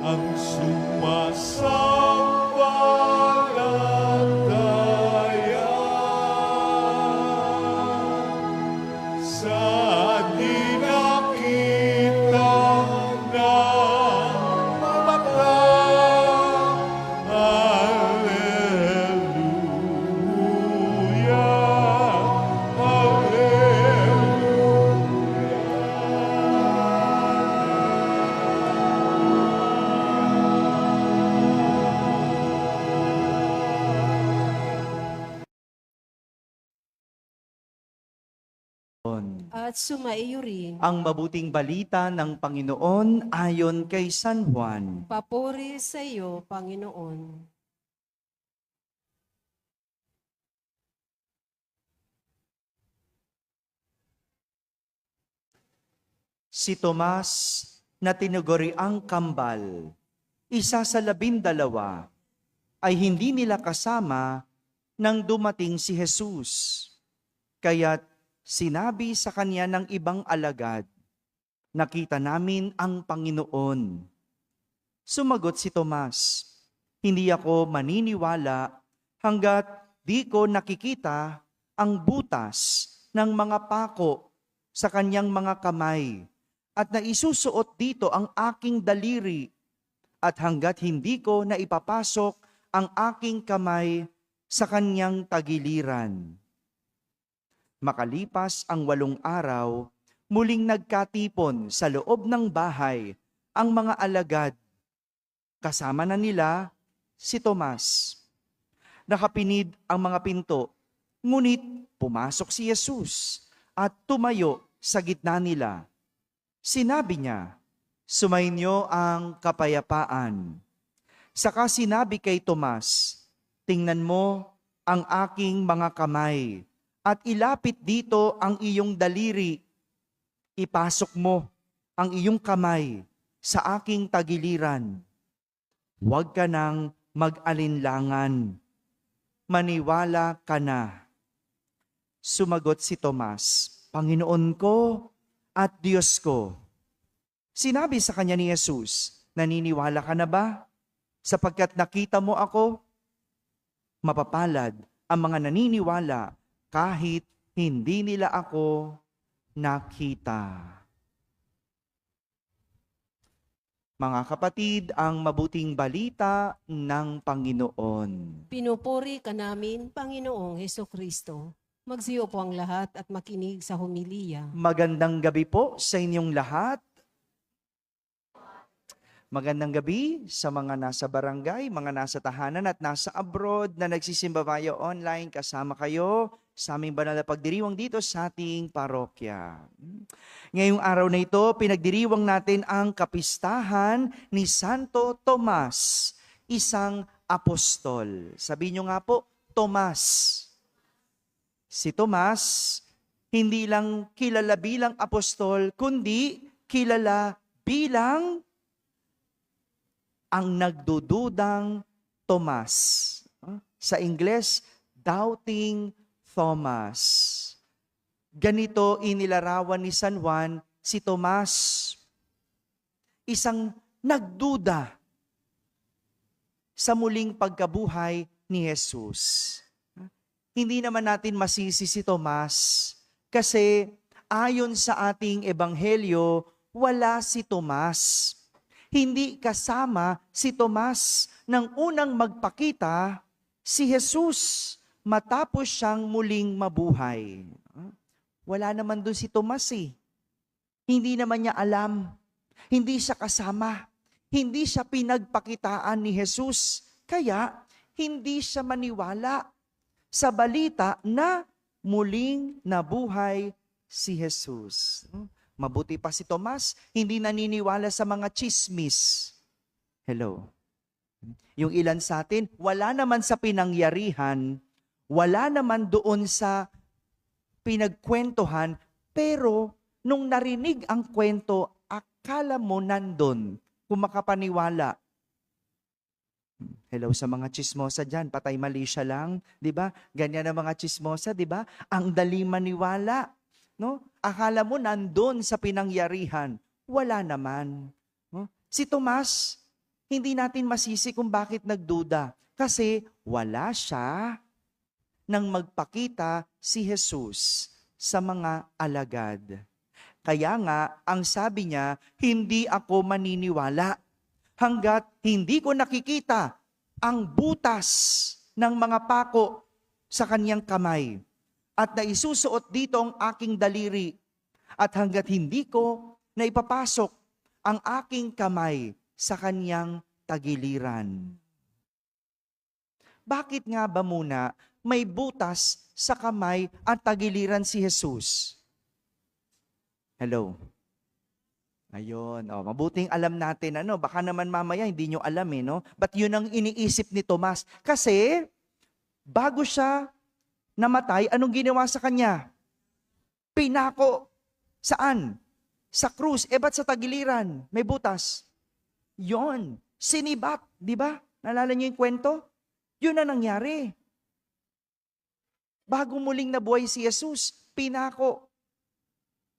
ang sumasampalataya sa di nakita ng mata. At sumaiyo rin. Ang mabuting balita ng Panginoon ayon kay San Juan. Papuri sa iyo, Panginoon. Si Tomas na tinuguriang kambal, isa sa 12, ay hindi nila kasama nang dumating si Jesus. Kaya't sinabi sa kanya ng ibang alagad, "Nakita namin ang Panginoon." Sumagot si Tomas, "Hindi ako maniniwala hanggat di ko nakikita ang butas ng mga pako sa kanyang mga kamay at naisusuot dito ang aking daliri at hanggat hindi ko naipapasok ang aking kamay sa kanyang tagiliran." Makalipas ang 8 araw, muling nagkatipon sa loob ng bahay ang mga alagad. Kasama na nila si Tomas. Nakapinid ang mga pinto, ngunit pumasok si Jesus at tumayo sa gitna nila. Sinabi niya, "Sumainyo ang kapayapaan." Saka sinabi kay Tomas, "Tingnan mo ang aking mga kamay at ilapit dito ang iyong daliri. Ipasok mo ang iyong kamay sa aking tagiliran. Huwag ka nang mag-alinlangan. Maniwala ka na." Sumagot si Tomas, "Panginoon ko at Diyos ko." Sinabi sa kanya ni Jesus, "Naniniwala ka na ba? Sapagkat nakita mo ako, mapapalad ang mga naniniwala kahit hindi nila ako nakita." Mga kapatid, ang mabuting balita ng Panginoon. Pinupuri ka namin, Panginoong Hesukristo. Magsiyo po ang lahat at makinig sa homilya. Magandang gabi po sa inyong lahat. Magandang gabi sa mga nasa barangay, mga nasa tahanan at nasa abroad na nagsisimba via online. Kasama kayo sa aming banal na pagdiriwang dito sa ating parokya. Ngayong araw na ito, pinagdiriwang natin ang kapistahan ni Santo Tomas, isang apostol. Sabihin nyo nga po, Tomas. Si Tomas, hindi lang kilala bilang apostol, kundi kilala bilang ang nagdududang Tomas. Sa Ingles, doubting Thomas. Ganito inilarawan ni San Juan si Tomas, isang nagduda sa muling pagkabuhay ni Jesus. Hindi naman natin masisi si Tomas kasi ayon sa ating ebanghelyo, wala si Tomas. Hindi kasama si Tomas nang unang magpakita si Jesus matapos siyang muling mabuhay. Wala naman doon si Tomas eh. Hindi naman niya alam. Hindi siya kasama. Hindi siya pinagpakitaan ni Jesus. Kaya hindi siya maniwala sa balita na muling nabuhay si Jesus. Mabuti pa si Tomas, hindi naniniwala sa mga chismis. Hello. Yung ilan sa atin, wala naman sa pinangyarihan, wala naman doon sa pinagkwentuhan, pero nung narinig ang kwento, akala mo nandun, kung makapaniwala. Hello sa mga chismosa dyan, patay mali siya lang, di ba? Ganyan ang mga chismosa, di ba? Ang dali maniwala. No? Akala mo nandun sa pinangyarihan, wala naman. No? Si Tomas, hindi natin masisi kung bakit nagduda. Kasi wala siya nang magpakita si Jesus sa mga alagad. Kaya nga, ang sabi niya, hindi ako maniniwala hanggat hindi ko nakikita ang butas ng mga pako sa kanyang kamay at naisusuot dito ang aking daliri at hanggat hindi ko naipapasok ang aking kamay sa kanyang tagiliran. Bakit nga ba muna may butas sa kamay at tagiliran si Jesus? Hello? Ayun, mabuting alam natin, baka naman mamaya hindi nyo alam no? But yun ang iniisip ni Tomas. Kasi, bago siya namatay, anong ginawa sa kanya? Pinako. Saan? Sa krus. Ba't sa tagiliran? May butas. Yon. Sinibat. Di ba? Naalala niyo yung kwento? Yun na nangyari. Bago muling nabuhay si Jesus, pinako.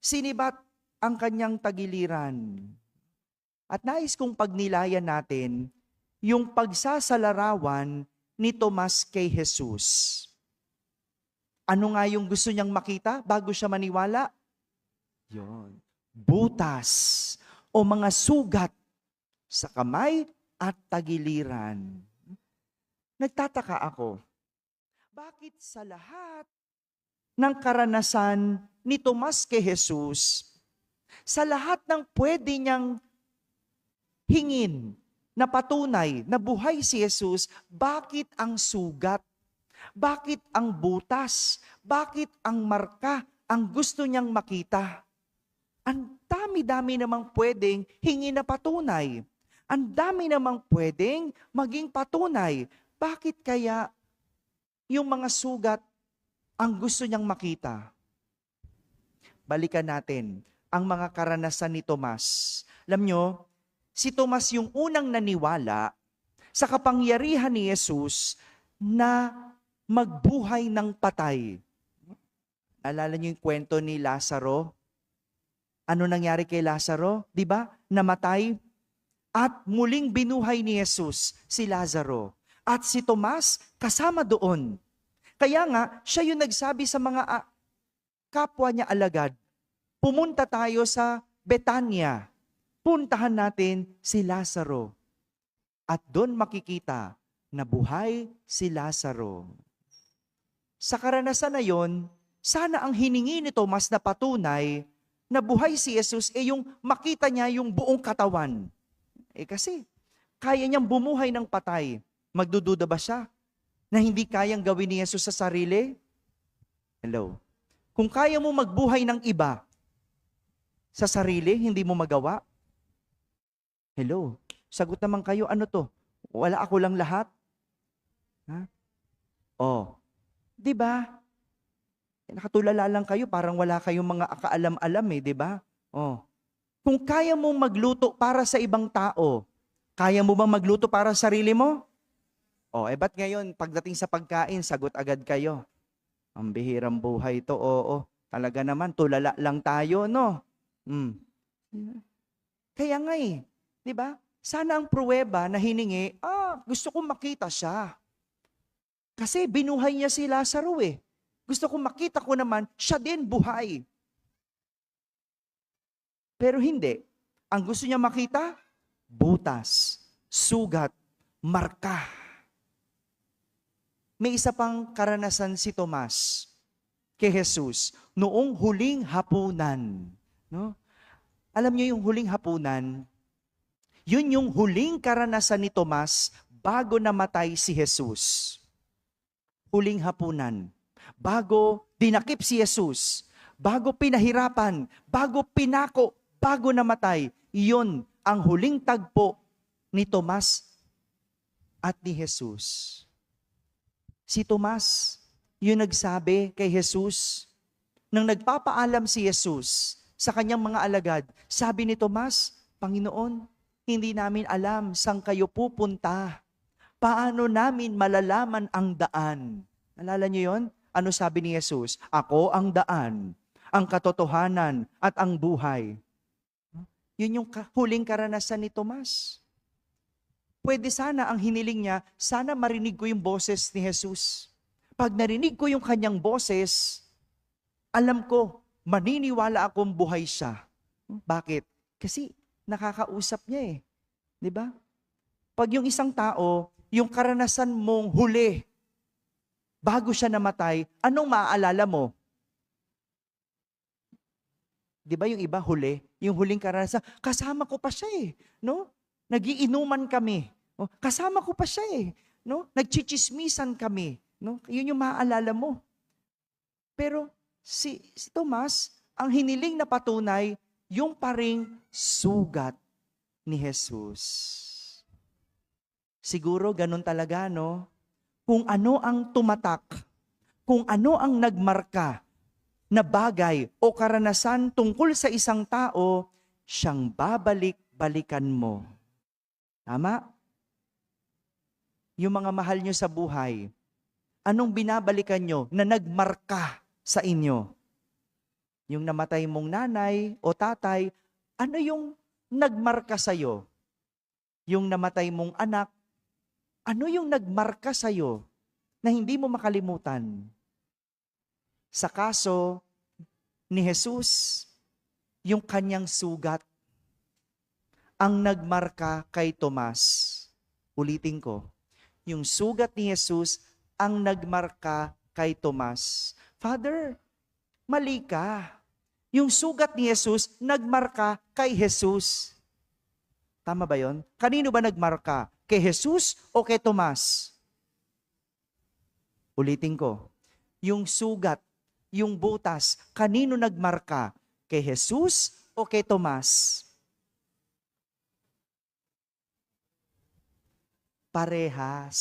Sinibat ang kanyang tagiliran. At nais kong pagnilayan natin yung pagsasalarawan ni Tomas kay Jesus. Ano nga yung gusto niyang makita bago siya maniwala? Yon. Butas o mga sugat sa kamay at tagiliran. Nagtataka ako, bakit sa lahat ng karanasan ni Tomas kay Jesus, sa lahat ng pwede niyang hingin na patunay na buhay si Jesus, bakit ang sugat? Bakit ang butas? Bakit ang marka ang gusto niyang makita? Ang dami-dami namang pwedeng hingin na patunay. Ang dami namang pwedeng maging patunay. Bakit kaya yung mga sugat ang gusto niyang makita? Balikan natin ang mga karanasan ni Tomas. Alam nyo, si Tomas yung unang naniwala sa kapangyarihan ni Jesus na magbuhay ng patay. Alala niyo yung kwento ni Lazaro? Ano nangyari kay Lazaro? Di ba? Namatay. At muling binuhay ni Jesus si Lazaro. At si Tomas kasama doon. Kaya nga, siya yung nagsabi sa mga kapwa niya alagad, pumunta tayo sa Betania. Puntahan natin si Lazaro. At doon makikita na buhay si Lazaro. Sa karanasan na yon, sana ang hiningi ni Tomas na patunay na buhay si Jesus yung makita niya yung buong katawan. Kasi kaya niyang bumuhay ng patay. Magdududa ba siya na hindi kayang gawin ni Jesus sa sarili? Hello? Kung kaya mo magbuhay ng iba sa sarili, hindi mo magawa? Hello? Sagot naman kayo, ano to? Wala ako lang lahat? Ha? Di ba? Nakatulala lang kayo, parang wala kayong mga akaalam-alam di ba? Kung kaya mong magluto para sa ibang tao, kaya mo bang magluto para sa sarili mo? Ba't ngayon, pagdating sa pagkain, sagot agad kayo? Ang bihirang buhay to, Talaga naman, tulala lang tayo, no? Kaya nga di ba? Sana ang pruweba na hiningi, gusto kong makita siya. Kasi binuhay niya si Lazaro Gusto kong makita ko naman, siya din buhay. Pero hindi. Ang gusto niya makita, butas, sugat, marka. May isa pang karanasan si Tomas kay Jesus noong huling hapunan. No? Alam niyo yung huling hapunan, yun yung huling karanasan ni Tomas bago namatay si Jesus. Huling hapunan. Bago dinakip si Jesus, bago pinahirapan, bago pinako, bago namatay, iyon ang huling tagpo ni Tomas at ni Jesus. Si Tomas, yung nagsabi kay Jesus, nang nagpapaalam si Jesus sa kanyang mga alagad, sabi ni Tomas, Panginoon, hindi namin alam saan kayo pupunta. Paano namin malalaman ang daan? Alala niyo yon? Ano sabi ni Jesus? Ako ang daan, ang katotohanan at ang buhay. Yun yung huling karanasan ni Tomas. pwede sana ang hiniling niya, sana marinig ko yung boses ni Jesus. Pag narinig ko yung kanyang boses, alam ko, maniniwala akong buhay siya. Bakit? Kasi nakakausap niya eh. 'Di ba? Pag yung isang tao, yung karanasan mong huli, bago siya namatay, anong maaalala mo? 'Di ba yung iba huli? Yung huling karanasan, kasama ko pa siya eh. No? Nagiinuman kami. Oh, kasama ko pa siya eh. No? Nagchichismisan kami. No? Yun yung maaalala mo. Pero si Tomas, ang hiniling na patunay, yung paring sugat ni Jesus. Siguro ganun talaga, no? Kung ano ang tumatak, kung ano ang nagmarka na bagay o karanasan tungkol sa isang tao, siyang babalik-balikan mo. Tama? Yung mga mahal nyo sa buhay, anong binabalikan nyo na nagmarka sa inyo? Yung namatay mong nanay o tatay, ano yung nagmarka sa'yo? Yung namatay mong anak, ano yung nagmarka sa'yo na hindi mo makalimutan? Sa kaso ni Jesus, yung kanyang sugat, ang nagmarka kay Tomas. Ulitin ko, yung sugat ni Jesus, ang nagmarka kay Tomas. Father, mali ka. Yung sugat ni Jesus, nagmarka kay Jesus. Tama ba yon? Kanino ba nagmarka? Kay Jesus o kay Tomas? Ulitin ko. Yung sugat, yung butas, kanino nagmarka? Kay Jesus o kay Tomas? Parehas.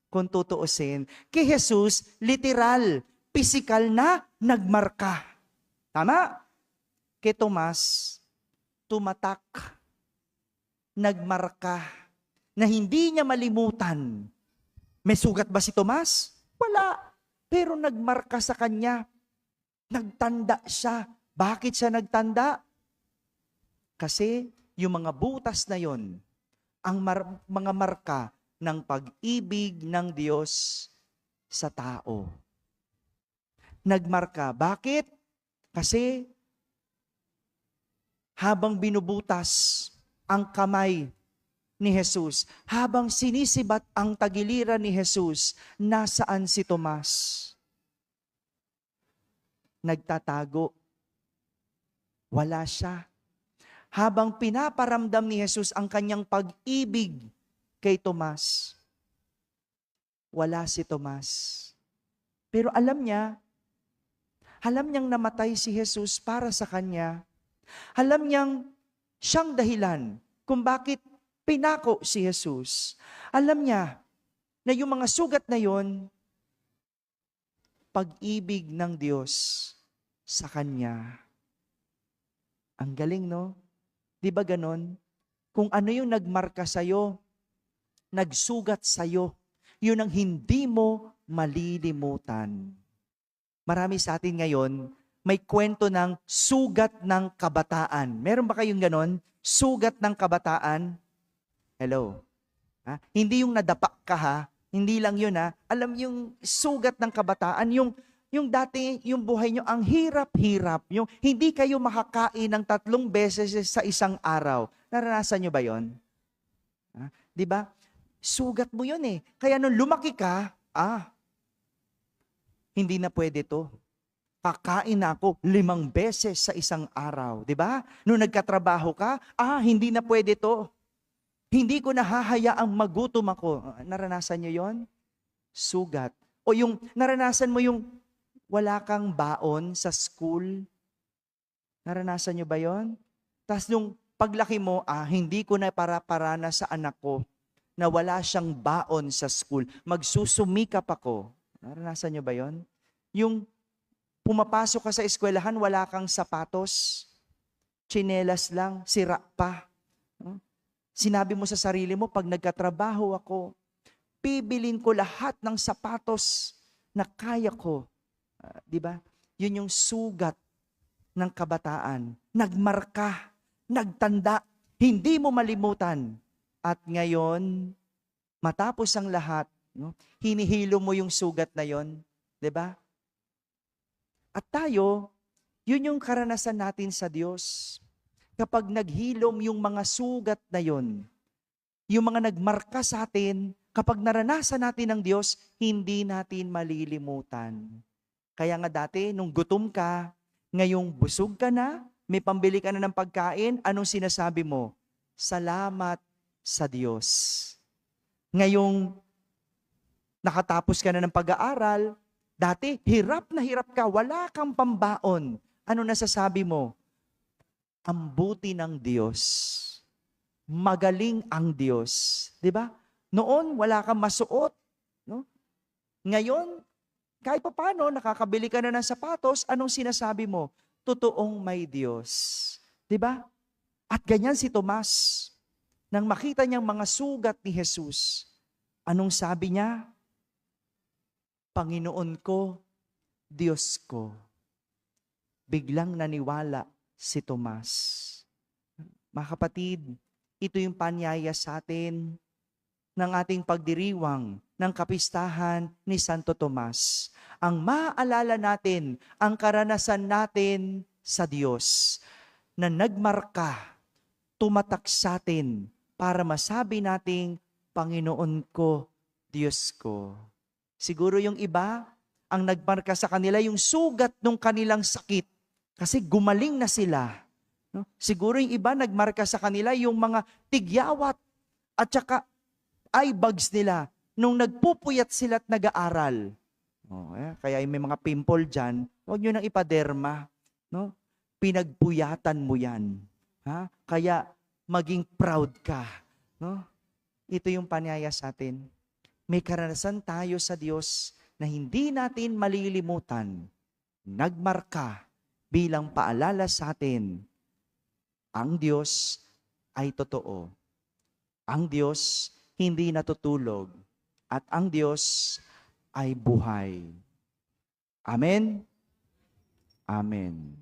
Kung tutuusin, kay Jesus, literal, physical na nagmarka. Tama? Kay Tomas, tumatak, nagmarka, na hindi niya malimutan. May sugat ba si Tomas? Wala. Pero nagmarka sa kanya. Nagtanda siya. Bakit siya nagtanda? Kasi yung mga butas na yon, ang mga marka ng pag-ibig ng Diyos sa tao. Nagmarka. Bakit? Kasi habang binubutas ang kamay ni Jesus, habang sinisibat ang tagiliran ni Jesus, nasaan si Tomas? Nagtatago. Wala siya. Habang pinaparamdam ni Jesus ang kanyang pag-ibig kay Tomas, wala si Tomas. Pero alam niyang namatay si Jesus para sa kanya. Alam niyang siyang dahilan kung bakit pinako si Jesus. Alam niya na yung mga sugat na yon, pag-ibig ng Diyos sa kanya. Ang galing, no? Di ba ganon? Kung ano yung nagmarka sa'yo, nagsugat sa'yo, yun ang hindi mo malilimutan. Marami sa atin ngayon, may kwento ng sugat ng kabataan. Meron ba kayong ganon? Sugat ng kabataan? Hello? Ha? Hindi yung nadapak ka ha? Hindi lang yun ha? Alam yung sugat ng kabataan, yung dati, yung buhay nyo, ang hirap-hirap. Yung hindi kayo makakain ng 3 beses sa isang araw. Naranasan nyo ba yon? Di ba? Sugat mo yun eh. Kaya nung lumaki ka, hindi na pwede to. Kakain na ako 5 beses sa isang araw. Di ba? Nung nagkatrabaho ka, hindi na pwede to. Hindi ko nahahayaang magutom ako. Naranasan nyo yon? Sugat. O yung naranasan mo yung wala kang baon sa school. Naranasan nyo ba yon? Tapos nung paglaki mo, hindi ko na para-parana sa anak ko na wala siyang baon sa school. Magsusumikap ako. Naranasan nyo ba yon? Yung pumapasok ka sa eskwelahan, wala kang sapatos, tsinelas lang, sira pa. Sinabi mo sa sarili mo, pag nagkatrabaho ako, bibilin ko lahat ng sapatos na kaya ko. Di ba? Yun yung sugat ng kabataan. Nagmarka, nagtanda, hindi mo malimutan. At ngayon, matapos ang lahat, no, hinihilo mo yung sugat na yon, 'di ba? At tayo, yun yung karanasan natin sa Diyos. Kapag naghilom yung mga sugat na yon, yung mga nagmarka sa atin, kapag naranasan natin ng Diyos, hindi natin malilimutan. Kaya nga dati, nung gutom ka, ngayong busog ka na, may pambili ka na ng pagkain, anong sinasabi mo? Salamat sa Diyos. Ngayong nakatapos ka na ng pag-aaral, dati hirap na hirap ka, wala kang pambaon. Ano nasasabi mo? Ang buti ng Diyos. Magaling ang Diyos. 'Di ba? Noon, wala kang masuot. No? Ngayon, kahit pa paano, nakakabili ka na ng sapatos, anong sinasabi mo? Totoong may Diyos. 'Di ba? At ganyan si Tomas. Nang makita niyang mga sugat ni Jesus, anong sabi niya? Panginoon ko, Diyos ko. Biglang naniwala si Tomas. Mga kapatid, ito yung panyaya sa atin ng ating pagdiriwang ng kapistahan ni Santo Tomas. Ang maaalala natin, ang karanasan natin sa Diyos na nagmarka, tumatak sa atin para masabi nating, Panginoon ko, Diyos ko. Siguro yung iba, ang nagmarka sa kanila yung sugat ng kanilang sakit kasi gumaling na sila. No? Siguro yung iba nagmarka sa kanila yung mga tigyawat at saka eye bags nila nung nagpupuyat sila at nag-aaral. Kaya may mga pimple dyan, huwag nyo nang ipaderma. No? Pinagpuyatan mo yan. Ha? Kaya maging proud ka. No? Ito yung panyaya sa atin. May karanasan tayo sa Diyos na hindi natin malilimutan. Nagmarka bilang paalala sa atin. Ang Diyos ay totoo. Ang Diyos hindi natutulog. At ang Diyos ay buhay. Amen? Amen.